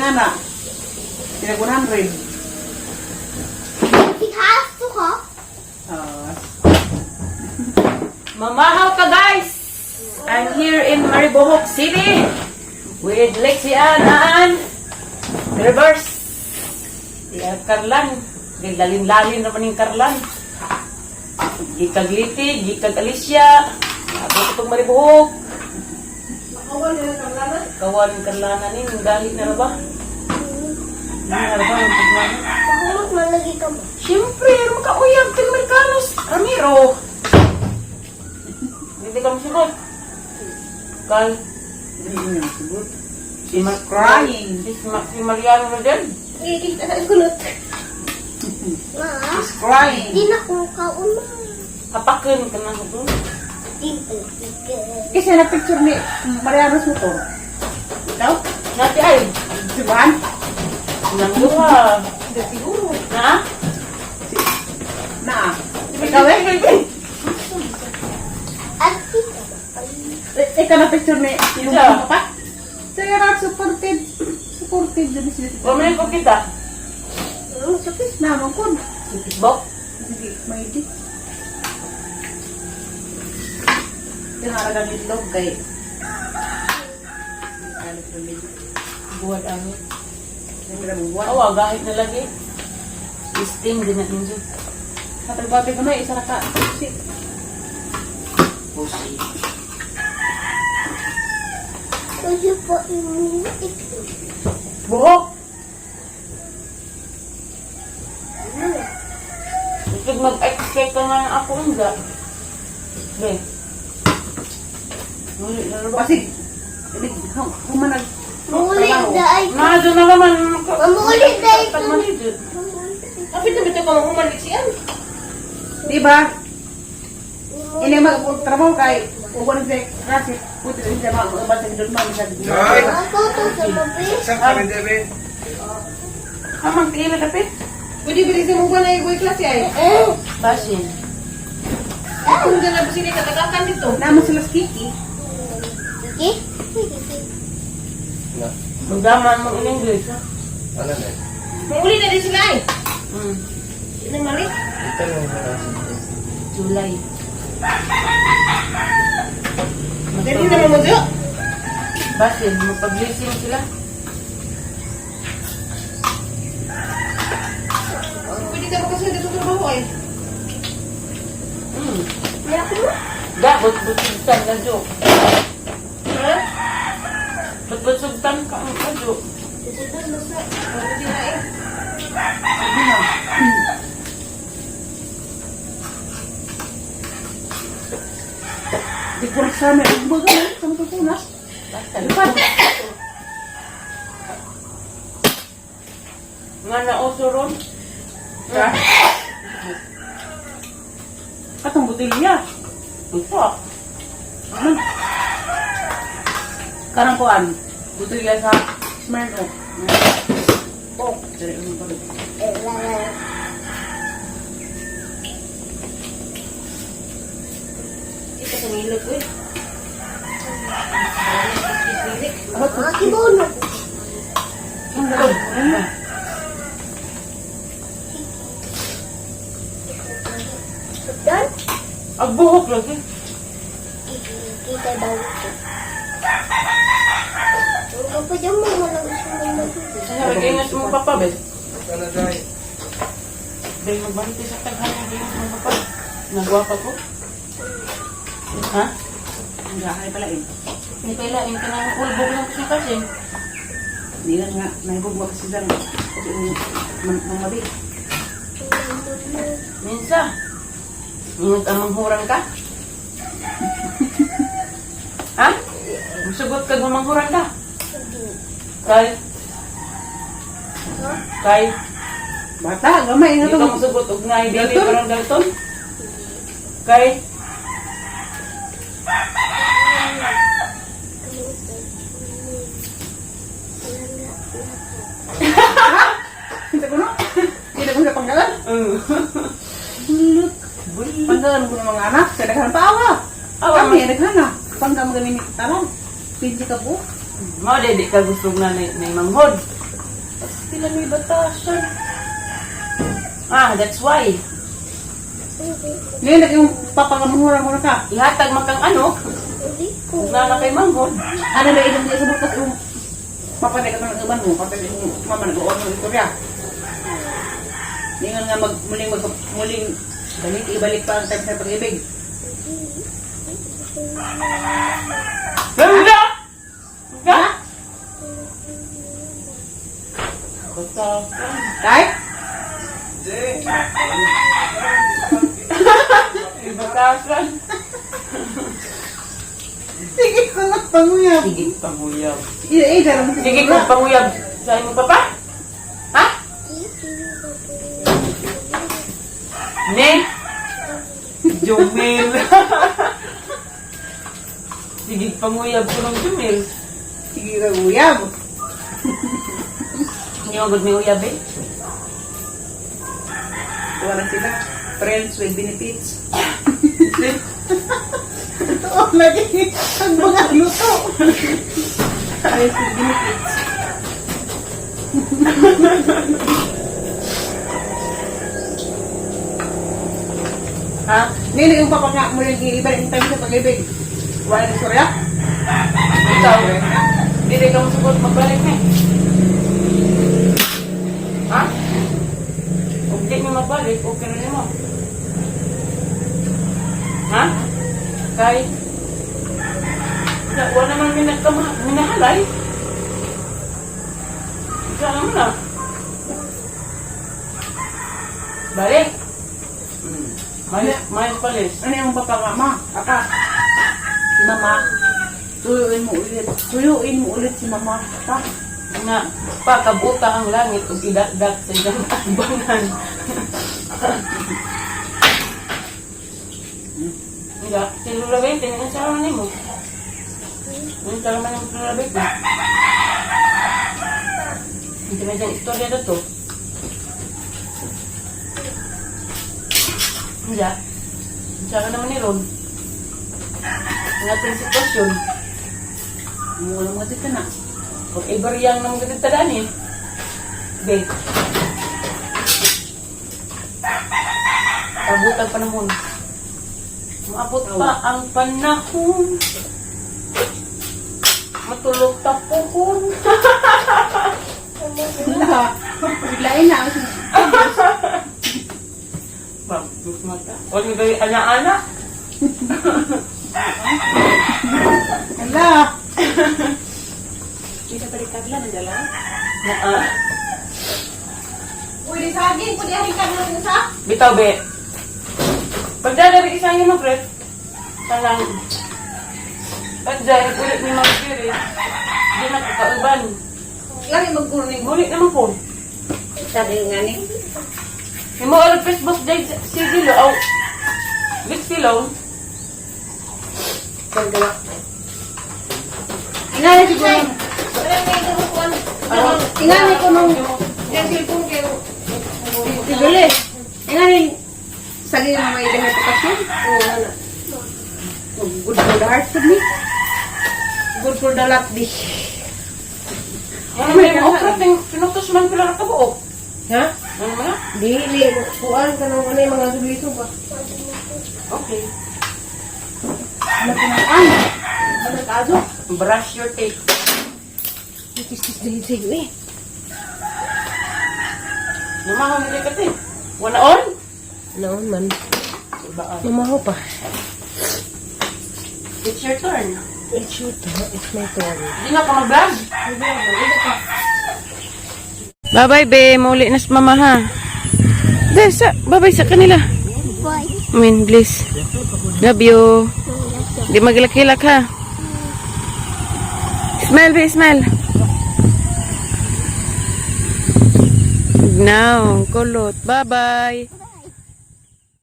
nga na. Pinag 100. Ikaas to ka? Mamahaw ka guys! I'm here in Maribohok City with Lexian and Reverse. Karlan. Lalin-lalin naman yung Karlan. Gikag Liti, Gikag Alicia. Abot itong Maribohok. Makawan nila Karlanan? Kawan Karlanan ni, gali na ba? Na ba ang pagmana? Pakulot man lagi ka mo. Siyempre, makauyag ng Amerikanos. Ramiro. Hindi ka masunod. Kal. Hindi niya masagot. Si She's crying. Si Mariano na dyan. Gigit na kulot. Ma, She's crying. di na ko kauna. Kapakin ka na ito. Di na tigil. Kasi na picture ni Mariano's motor. Ikaw? Nati ay. Si Juan? Nangguha. Hindi siguro. Na? Na. Ikaw eh? At kita. Ikaw na picture ni yung Siya. papa? Saya na supported. Supported din sila. Pamayin ko kita. Sapis na mo kun. Si Tikbok. Hindi may di. Tinaragan itlog kay alit ulit. Buwan amin. Buwan. Awa, gahit na lagi. Steam din natin dyan. Katrababi ko na isa na ka. Si Pusi. Pwede po yung itlog. Buhok! Ikig mag-expect ka nga ng ako nga. Be. Muli na ba? kasi humanag Mulit dahil. Nado na naman. Mamulit dahil. Pagmaliit. Kapit na bito ka mahumanik siya. di ba? Ini magtrabaho kay uban sa kasi puti din siya mag-abad sa doon man sa Ay! Ako to sa babi. Saan kami, David? Amang kila dapit. Pwede bilis na mo ba na yung klase ay? Basin. Kung dyan na po sila katagakan dito. naman sila Kiki. Okay? Magdaman mo in English, ha? Ano na? Muli na din sila ay. Hmm. Yun ang mali. Ito yung July. Dali na mo dyan. Basin, magpag-lising sila. Pwede ka ba kasi dito trabaho ay? Hmm. May ako mo? Dabot, butsugtan na jo. Ha? Ba't butsugtan ka ang kadyo? Susunod na sa. Pwede na eh. Di na. Di ko sa amin. Baga na. Sama ko punas. Basta. Lipad. Nga na oso ron. Ha? Katong butilya. Ito. Ano? Karang kuan. Butilya sa Smirnoff. Oh, dari ano pa rin. Ito sa nilog eh. Mga kibono. Dan? Ang buhok lagi. Kita daw ito. Ang pa dyan mo walang gusto mong matulog. Sabi kayo nga sa mga papa, Ben. Ano, Day? Ben, magbaliti sa taghanong kayo sa mga papa. Nagwapa ko. Ha? Ang gahay pala eh. Hindi pala, yung pinangulbog lang ko siya kasi. Hindi lang nga. Naibog mo kasi dyan. Kasi mamabi. Minsa. Ingat ang manghurang ka? Ha? Sugot ka mamanghuran ka? Kay? Kay? Bata, gamay na Hindi ito. ka masugot og nga hindi Dalton? parang Dalton? Kay? Hindi ko no? Hindi ko na panggalan. Bulut. Panggalan ko ng mga anak. Sa daghan pa awa. Kami, daghan na. Panggalan magaling ni talang. Pinji ka po. Mao di ka gusto na manghod. sila may batasan. Ah, that's why. Ngayon, yung papangamura-mura ka. Ihatag makang ano, Hindi ko. kung na kay manghod. Ano na ilang niya sa bukas yung mapanay ka ng iban mo, kapag yung mama nag-uwan ng istorya. Ngayon nga muling balik, ibalik pa ang time sa pag-ibig. Ganda! Ganda! Batasan. Right? May batasan. Sige ko lang panguyab. Sige, panguyab. Dalam mo Sige, kung panguyab sa imo papa? Ha? Ne? Jumil. Sige, panguyab ko ng Jumil. Sige ka uyab. Hindi mo good may uyab eh. Tuwa na sila. Friends with benefits. Oo, lagi. Ang mga luto. Friends with benefits. Ha? Ngayon yung papa nga mo yung ibalik yung time sa pag-ibig. Wala na istorya? Ikaw, hindi ka masugot magbalik na eh. Ha? Kung di mo magbalik, okay na rin mo. Ha? Kay? Wala naman minahalay. Ika naman na. Balik. Mayos palis. Ano yung papa nga, ma? Apa? Si mama. Tuyuin mo ulit si mama. Pa? Nga, pakabuta ang langit ug idatdat sa iyang atbangan. Nga, si Lula Bente, nga sa araw mo. Nga sa araw ng Lula Bente. Hindi na dyan istorya na to. Nga, siya ka naman ni Ron. Nga ating sitwasyon. Mula mo dito na. Kung ibaryang nang gatitadaan eh. Be. Pabutan panahon. Maabot pa ang panahon. Matulog tapuhon. Wala. Biglain na. Bagus mata. Huwag mo kayo anak-anak. Wala. Bisa balikan lang ang dala. Pwede saging, pwede haring ka na sa? Bitaw, be. Pagdadari isa yun, Fred. Talang. Pagdadari, ulit ni Mang Kiri. Di na kakauban. Lagi magkuning. Gulit naman po. Sabi nga ni. Yung mga old Facebook day si Dilo. Oh. Bit Dilo. Pagdawa. Ingali ko nung. Ingali ko nung. Yang cellphone kayo. Siguli. Ingali. Sagi na may dehydration. Oo, Good for the heart food ni. Good for the lap di. Ano may mga okra ting pinutos man pila ka buok. Ha? Ano mo na? Dili. Kuan ka nung ano yung mga subliso pa. Okay. Ano pinaan? Ano kaso? Brush your teeth. Kis-kis dahil sa'yo eh. Lumahaw nila kasi. Wala on? Noon man. Baan. Lumaho pa. It's your turn. It's your turn. It's my turn. Hindi na ka mag-vlog. Bye-bye, be. Mauli na sa mama, ha? Bye-bye sa kanila. Bye. Amin, please. Love you. Di maglakilak, ha? Smile, be. Smile. Now, kulot. Bye-bye.